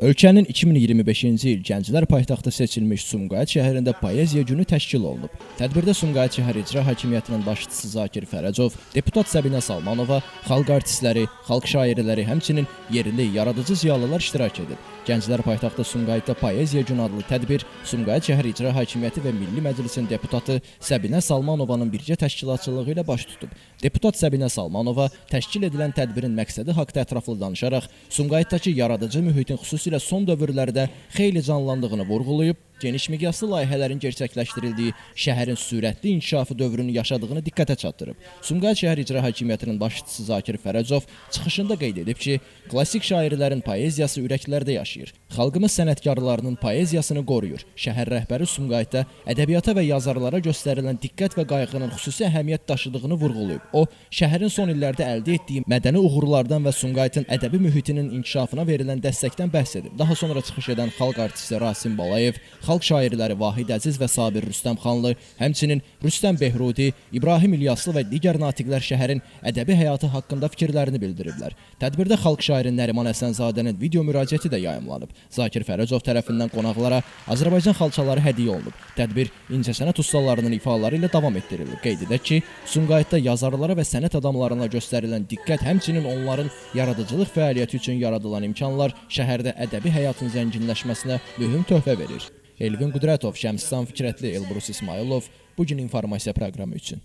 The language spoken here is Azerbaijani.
Ölkənin 2025-ci il Gənclər paytaxtı seçilmiş Sumqayıt şəhərində poeziya günü təşkil olunub. Tədbirdə Sumqayıt şəhər icra hakimiyyətinin başçısı Zakir Fərəcov, deputat Səbinə Salmanova, xalq artistləri, xalq şairləri, həmçinin yerli, yaradıcı ziyalılar iştirak edib. Gənclər paytaxtı Sumqayıtda poeziya günü adlı tədbir Sumqayıt şəhər icra hakimiyyəti və Milli Məclisin deputatı Səbinə Salmanovanın birgə təşkilatçılığı ilə baş tutub. Deputat Səbinə Salmanova təşkil edilən tədbirin məqsədi haqqında ətraflı danışaraq Sumqayıtdakı yaradıcı mühitin xüsusilə son dövrlərdə xeyli canlandığını vurğulayıb, geniş miqyaslı layihələrin gerçəkləşdirildiyi şəhərin sürətli inkişafı dövrünü yaşadığını diqqətə çatdırıb. Sumqayıt şəhər icra hakimiyyətinin başçısı Zakir Fərəcov çıxışında qeyd edib ki, klassik şairlərin poeziyası ürəklərdə yaşayır. Xalqımız sənətkarlarının poeziyasını qoruyur. Şəhər rəhbəri Sumqayıtda ədəbiyyata və yazarlara göstərilən diqqət və qayğının xüsusi əhəmiyyət daşıdığını vurğulayıb. O, şəhərin son illərdə əldə etdiyi mədəni uğurlardan və Sumqayıtın ədəbi mühitinin inkişafına verilən dəstəkdən bəhs edib. Daha sonra çıxış edən xalq artisti Rasim Balayev, xalq şairləri Vahid Əziz və Sabir Rüstəmxanlı, həmçinin Rüstəm Behrudi, İbrahim İlyaslı və digər natiqlər şəhərin ədəbi həyatı haqqında fikirlərini bildiriblər. Tədbirdə xalq şairi Nəriman Həsənzadənin video müraciəti də yayımlanıb. Zakir Fərəcov tərəfindən qonaqlara Azərbaycan xalçaları hədiyyə olunub. Tədbir incəsənət ustalarının ifaları ilə davam etdirilib. Qeyd edək ki, Sumqayıtda yazarlara və sənət adamlarına göstərilən diqqət, həmçinin onların yaradıcılıq fəaliyyəti üçün yaradılan imkanlar şəhərdə ədəbi həyatın zənginləşməsinə mühüm töhfə verir. Elvin Qudrətov, Şəmsizan Fikrətli, Elbrus İsmailov bugün informasiya proqramı üçün.